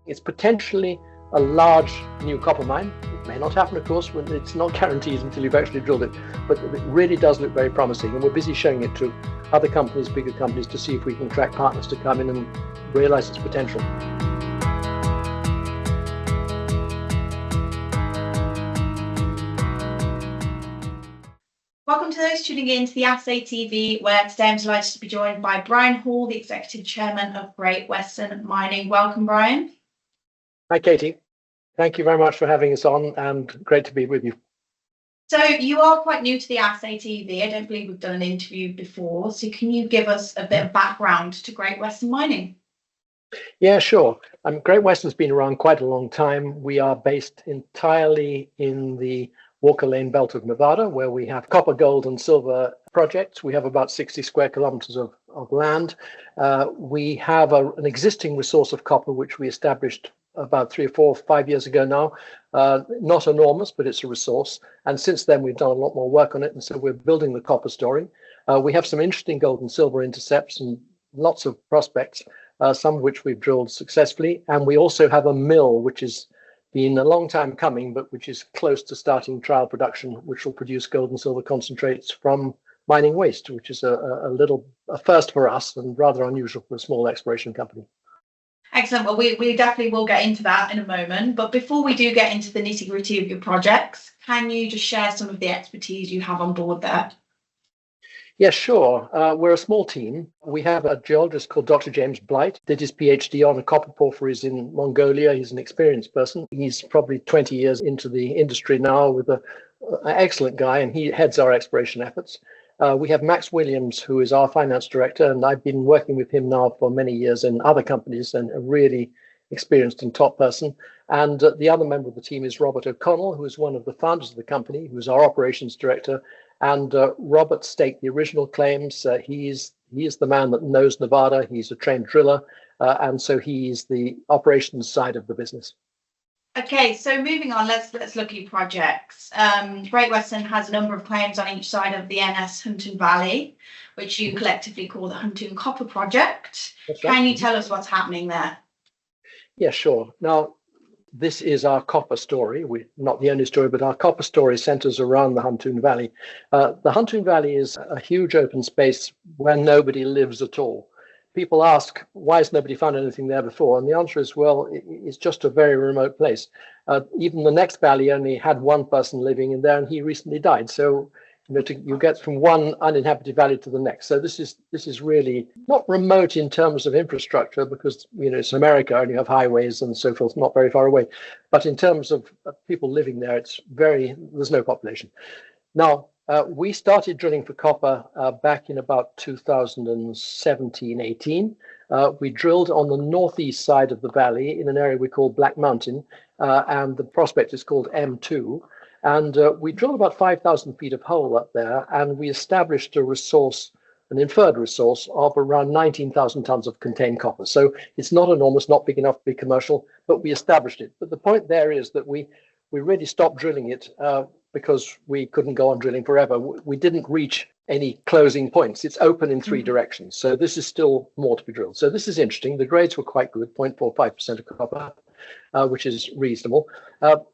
It's potentially a large new copper mine. It may not happen, of course, when it's not guaranteed until you've actually drilled it, but it really does look very promising, and we're busy showing it to other companies, bigger companies, to see if we can attract partners to come in and realize its potential. Welcome to those tuning in to the Assay TV, where today I'm delighted to be joined by Brian Hall, the Executive Chairman of Great Western Mining. Welcome, Brian. Hi, Katie. Thank you very much for having us on, and great to be with you. So you are quite new to the Assay TV. I don't believe we've done an interview before. So can you give us a bit of background to Great Western Mining? Yeah, sure. Great Western's been around quite a long time. We are based entirely in the Walker Lane belt of Nevada, where we have copper, gold, and silver projects. We have about 60 square kilometers of land. We have an existing resource of copper, which we established about 3 or 4 or 5 years ago now. Not enormous, but it's a resource. And since then, we've done a lot more work on it. And so we're building the copper story. We have some interesting gold and silver intercepts and lots of prospects, some of which we've drilled successfully. And we also have a mill, which has been a long time coming, but which is close to starting trial production, which will produce gold and silver concentrates from mining waste, which is a first for us and rather unusual for a small exploration company. Excellent. Well, we definitely will get into that in a moment. But before we do get into the nitty-gritty of your projects, can you just share some of the expertise you have on board there? Yeah, sure. We're a small team. We have a geologist called Dr. James Blight, did his PhD on copper porphyries in Mongolia. He's an experienced person. He's probably 20 years into the industry now, with an excellent guy, and he heads our exploration efforts. We have Max Williams, who is our finance director, and I've been working with him now for many years in other companies, and a really experienced and top person. And the other member of the team is Robert O'Connell, who is one of the founders of the company, who's our operations director. And Robert staked the original claims. He is the man that knows Nevada. He's a trained driller, and so he's the operations side of the business. Okay, so moving on, let's look at your projects. Great Western has a number of claims on each side of the NS Huntoon Valley, which you collectively call the Huntoon Copper Project. That's right. Can you tell us what's happening there? Yeah, sure. Now, this is our copper story. We're not the only story, but our copper story centers around the Huntoon Valley. The Huntoon Valley is a huge open space where nobody lives at all. People ask, why has nobody found anything there before? And the answer is, well, it's just a very remote place. Even the next valley only had one person living in there, and he recently died. So you get from one uninhabited valley to the next. So this is really not remote in terms of infrastructure, because it's America and you have highways and so forth, not very far away. But in terms of people living there, there's no population. Now, we started drilling for copper back in about 2017-18. We drilled on the northeast side of the valley in an area we call Black Mountain, and the prospect is called M2. And we drilled about 5,000 feet of hole up there, and we established a resource, an inferred resource of around 19,000 tons of contained copper. So it's not enormous, not big enough to be commercial, but we established it. But the point there is that we really stopped drilling it because we couldn't go on drilling forever. We didn't reach any closing points. It's open in 3 directions. So this is still more to be drilled. So this is interesting. The grades were quite good, 0.45% of copper. Which is reasonable.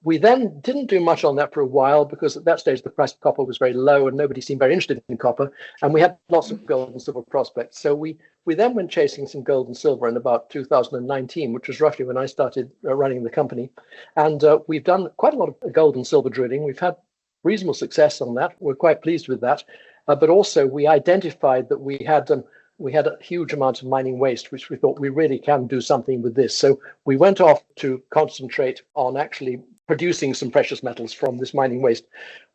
We then didn't do much on that for a while, because at that stage the price of copper was very low and nobody seemed very interested in copper, and we had lots of gold and silver prospects. So we then went chasing some gold and silver in about 2019, which was roughly when I started running the company. And we've done quite a lot of gold and silver drilling. We've had reasonable success on that. We're quite pleased with that. But also we identified that we had a huge amount of mining waste, which we thought we really can do something with this. So we went off to concentrate on actually producing some precious metals from this mining waste.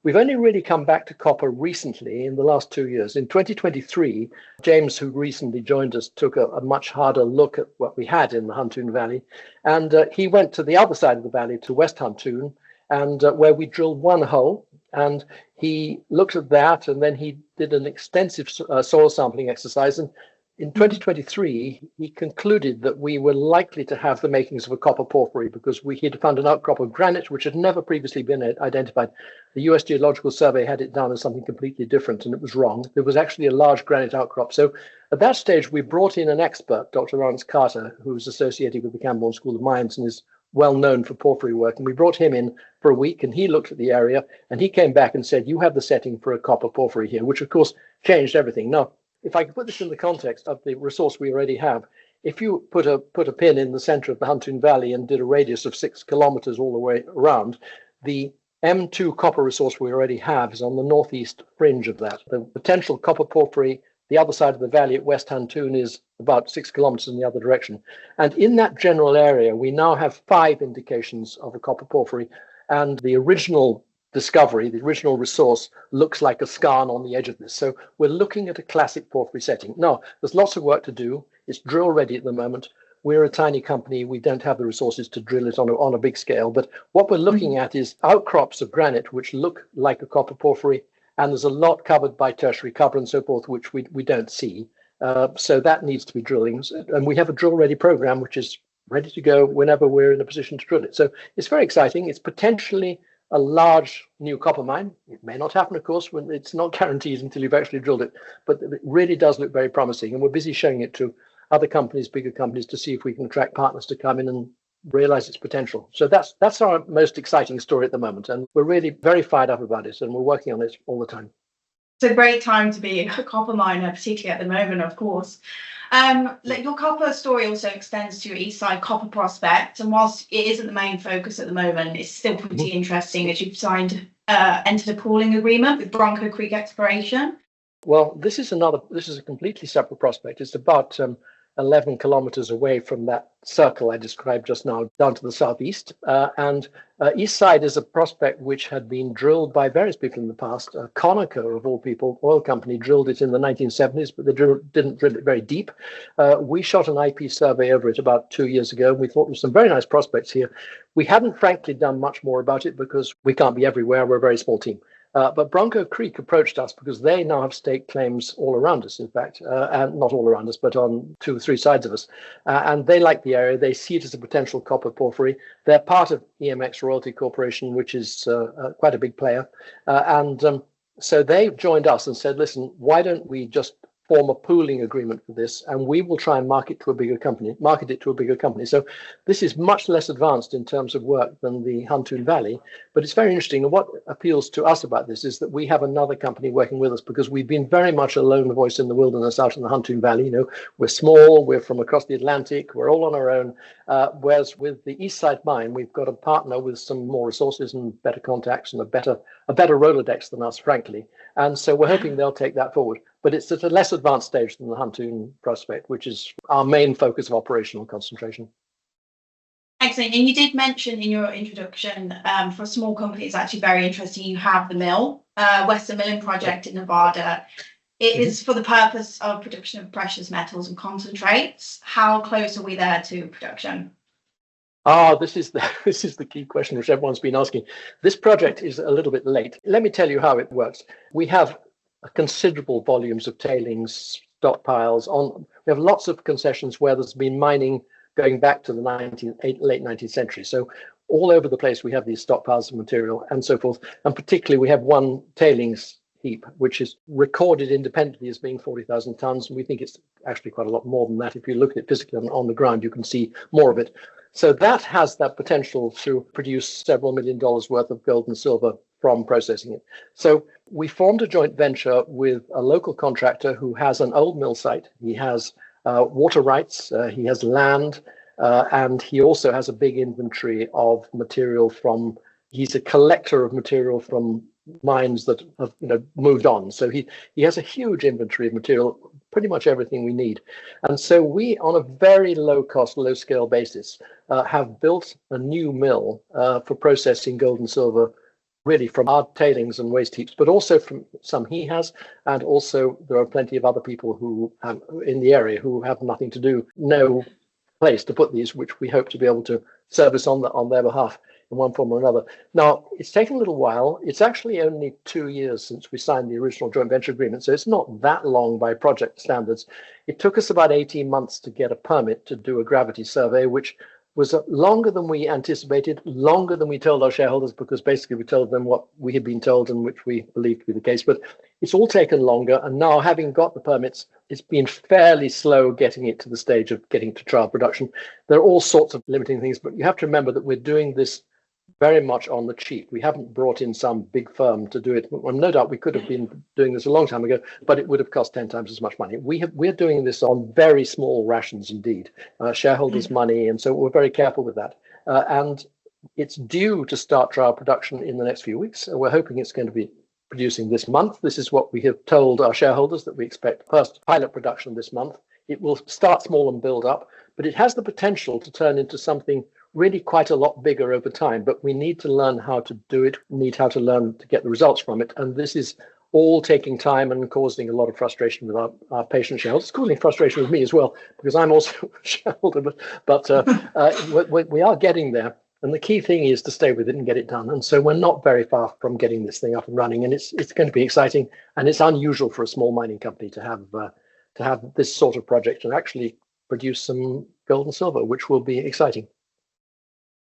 We've only really come back to copper recently in the last 2 years. In 2023, James, who recently joined us, took a much harder look at what we had in the Huntoon Valley. And he went to the other side of the valley, to West Huntoon, and where we drilled one hole. And he looked at that, and then he did an extensive soil sampling exercise, and in 2023, he concluded that we were likely to have the makings of a copper porphyry because he had found an outcrop of granite which had never previously been identified. The US Geological Survey had it down as something completely different, and it was wrong. There was actually a large granite outcrop. So at that stage, we brought in an expert, Dr. Lawrence Carter, who was associated with the Camborne School of Mines and is well known for porphyry work. And we brought him in for a week, and he looked at the area, and he came back and said, you have the setting for a copper porphyry here, which of course changed everything. Now, if I could put this in the context of the resource we already have, if you put a pin in the center of the Huntoon Valley and did a radius of 6 kilometers all the way around, the M2 copper resource we already have is on the northeast fringe of that. The potential copper porphyry, the other side of the valley at West Huntoon, is about 6 kilometers in the other direction. And in that general area, we now have 5 indications of a copper porphyry, and the original discovery, the original resource, looks like a skarn on the edge of this. So we're looking at a classic porphyry setting. Now, there's lots of work to do. It's drill ready at the moment. We're a tiny company. We don't have the resources to drill it on a big scale. But what we're looking at is outcrops of granite which look like a copper porphyry, and there's a lot covered by tertiary cover and so forth, which we don't see. So that needs to be drilling. And we have a drill ready program, which is ready to go whenever we're in a position to drill it. So it's very exciting. It's potentially a large new copper mine. It may not happen, of course, when it's not guaranteed until you've actually drilled it, but it really does look very promising. And we're busy showing it to other companies, bigger companies, to see if we can attract partners to come in and realize its potential. So that's our most exciting story at the moment. And we're really very fired up about it, and we're working on it all the time. It's a great time to be a copper miner, particularly at the moment, of course. Your copper story also extends to your East Side Copper Prospect, and whilst it isn't the main focus at the moment, it's still pretty interesting as you've entered a pooling agreement with Bronco Creek Exploration. Well, this is a completely separate prospect. It's about 11 kilometers away from that circle I described just now, down to the southeast. And East Side is a prospect which had been drilled by various people in the past. Conoco, of all people, oil company, drilled it in the 1970s, but they didn't drill it very deep. We shot an IP survey over it about 2 years ago. We thought there were some very nice prospects here. We hadn't, frankly, done much more about it because we can't be everywhere. We're a very small team. But Bronco Creek approached us because they now have stake claims all around us, in fact, and not all around us, but on 2 or 3 sides of us. And they like the area. They see it as a potential copper porphyry. They're part of EMX Royalty Corporation, which is quite a big player. So they joined us and said, listen, why don't we just form a pooling agreement for this, and we will try and market it to a bigger company. So this is much less advanced in terms of work than the Huntoon Valley, but it's very interesting. And what appeals to us about this is that we have another company working with us, because we've been very much a lone voice in the wilderness out in the Huntoon Valley. You know, we're small, we're from across the Atlantic, we're all on our own. Whereas with the East Side Mine, we've got a partner with some more resources and better contacts and a better Rolodex than us, frankly. And so we're hoping they'll take that forward. But it's at a less advanced stage than the Huntoon prospect, which is our main focus of operational concentration. Excellent. And you did mention in your introduction, for a small company, it's actually very interesting. You have the mill, Western Milling Project in Nevada. It is for the purpose of production of precious metals and concentrates. How close are we there to production? This is the key question which everyone's been asking. This project is a little bit late. Let me tell you how it works. We have considerable volumes of tailings stockpiles. We have lots of concessions where there's been mining going back to the late 19th century. So all over the place we have these stockpiles of material and so forth. And particularly we have one tailings heap which is recorded independently as being 40,000 tons, and we think it's actually quite a lot more than that. If you look at it physically on the ground, you can see more of it. So that has that potential to produce several $1 million worth of gold and silver from processing it. So we formed a joint venture with a local contractor who has an old mill site. He has water rights, he has land, and he also has a big inventory of material he's a collector of material from mines that have moved on. So he has a huge inventory of material, pretty much everything we need. And so we, on a very low cost, low scale basis, have built a new mill for processing gold and silver, really from our tailings and waste heaps, but also from some he has, and also there are plenty of other people who in the area who have nothing to do, no place to put these, which we hope to be able to service on their behalf in one form or another. Now, it's taken a little while. It's actually only 2 years since we signed the original joint venture agreement, so it's not that long by project standards. It took us about 18 months to get a permit to do a gravity survey, which was longer than we anticipated, longer than we told our shareholders, because basically we told them what we had been told and which we believed to be the case. But it's all taken longer. And now, having got the permits, it's been fairly slow getting it to the stage of getting to trial production. There are all sorts of limiting things, but you have to remember that we're doing this very much on the cheap. We haven't brought in some big firm to do it. Well, no doubt we could have been doing this a long time ago, but it would have cost 10 times as much money. We're doing this on very small rations indeed, shareholders' money, and so we're very careful with that. And it's due to start trial production in the next few weeks. We're hoping it's going to be producing this month. This is what we have told our shareholders, that we expect first pilot production this month. It will start small and build up, but it has the potential to turn into something really quite a lot bigger over time. But we need to learn how to do it, need how to learn to get the results from it. And this is all taking time and causing a lot of frustration with our patient shareholders. It's causing frustration with me as well, because I'm also a shareholder, but we are getting there. And the key thing is to stay with it and get it done. And so we're not very far from getting this thing up and running. And it's going to be exciting. And it's unusual for a small mining company to have this sort of project and actually produce some gold and silver, which will be exciting.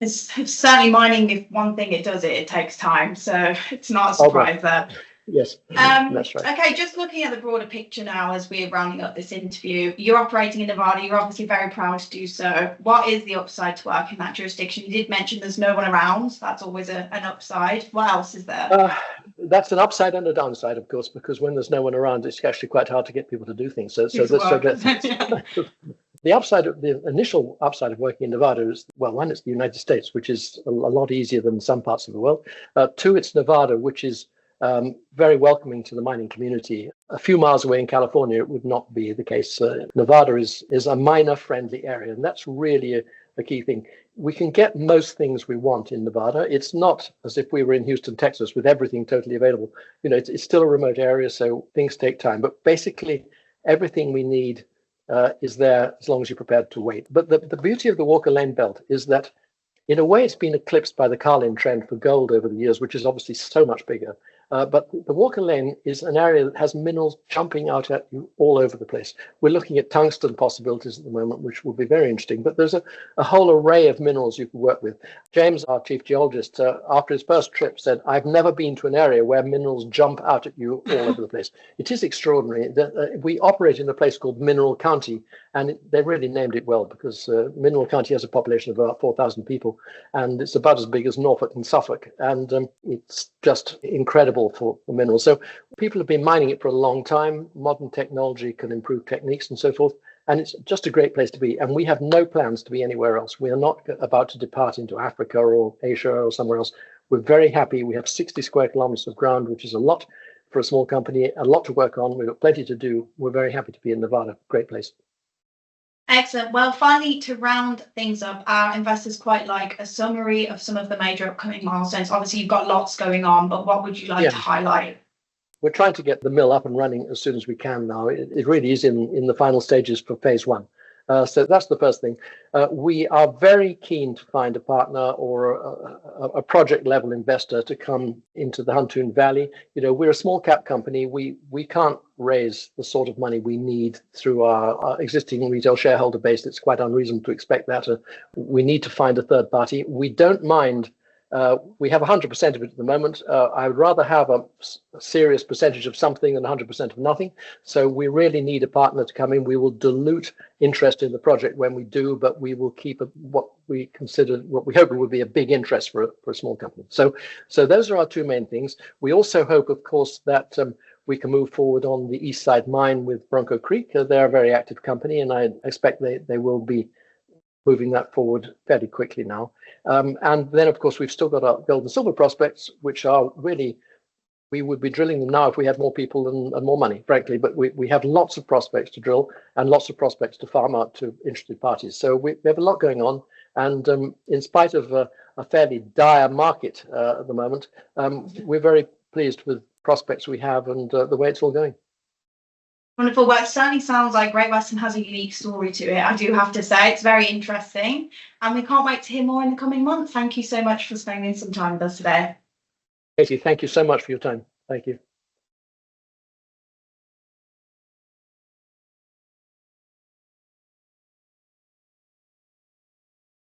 It's certainly mining. If one thing it does, it takes time. So it's not a surprise there. Yes, that's right. Okay, just looking at the broader picture now as we're rounding up this interview, you're operating in Nevada. You're obviously very proud to do so. What is the upside to work in that jurisdiction? You did mention there's no one around. So that's always an upside. What else is there? That's an upside and a downside, of course, because when there's no one around, it's actually quite hard to get people to do things. The upside, the initial upside of working in Nevada is, well, one, it's the United States, which is a lot easier than some parts of the world. Two, it's Nevada, which is very welcoming to the mining community. A few miles away in California, it would not be the case. Nevada is a miner-friendly area, and that's really a key thing. We can get most things we want in Nevada. It's not as if we were in Houston, Texas, with everything totally available. You know, it's still a remote area, so things take time. But basically, everything we need is there as long as you're prepared to wait. But the beauty of the Walker Lane belt is that, in a way, it's been eclipsed by the Carlin trend for gold over the years, which is obviously so much bigger. But the Walker Lane is an area that has minerals jumping out at you all over the place. We're looking at tungsten possibilities at the moment, which will be very interesting. But there's a whole array of minerals you can work with. James, our chief geologist, after his first trip said, "I've never been to an area where minerals jump out at you all over the place." It is extraordinary. We operate in a place called Mineral County, and they really named it well, because Mineral County has a population of about 4,000 people, and it's about as big as Norfolk and Suffolk. And it's just incredible for the minerals. So people have been mining it for a long time. Modern technology can improve techniques and so forth. And it's just a great place to be. And we have no plans to be anywhere else. We are not about to depart into Africa or Asia or somewhere else. We're very happy. We have 60 square kilometers of ground, which is a lot for a small company, a lot to work on. We've got plenty to do. We're very happy to be in Nevada. Great place. Excellent. Well, finally, to round things up, our investors quite like a summary of some of the major upcoming milestones. Obviously, you've got lots going on, but what would you like to highlight? We're trying to get the mill up and running as soon as we can now. It really is in the final stages for phase one. So that's the first thing. We are very keen to find a partner or a project level investor to come into the Huntoon Valley. You know, we're a small cap company. We can't raise the sort of money we need through our existing retail shareholder base. It's quite unreasonable to expect that. We need to find a third party. We don't mind. We have 100% of it at the moment. I would rather have a serious percentage of something than 100% of nothing. So we really need a partner to come in. We will dilute interest in the project when we do, but we will keep what we hope it would be a big interest for a small company. So those are our two main things. We also hope, of course, that we can move forward on the East Side Mine with Bronco Creek. They're a very active company, and I expect they will be moving that forward fairly quickly now. And then, of course, we've still got our gold and silver prospects, which are really, we would be drilling them now if we had more people and more money, frankly. But we have lots of prospects to drill and lots of prospects to farm out to interested parties. So we have a lot going on. And in spite of a fairly dire market at the moment, we're very pleased with prospects we have and the way it's all going. Wonderful. Well, it certainly sounds like Great Western has a unique story to it. I do have to say it's very interesting, and we can't wait to hear more in the coming months. Thank you so much for spending some time with us today. Katie, thank you so much for your time. Thank you.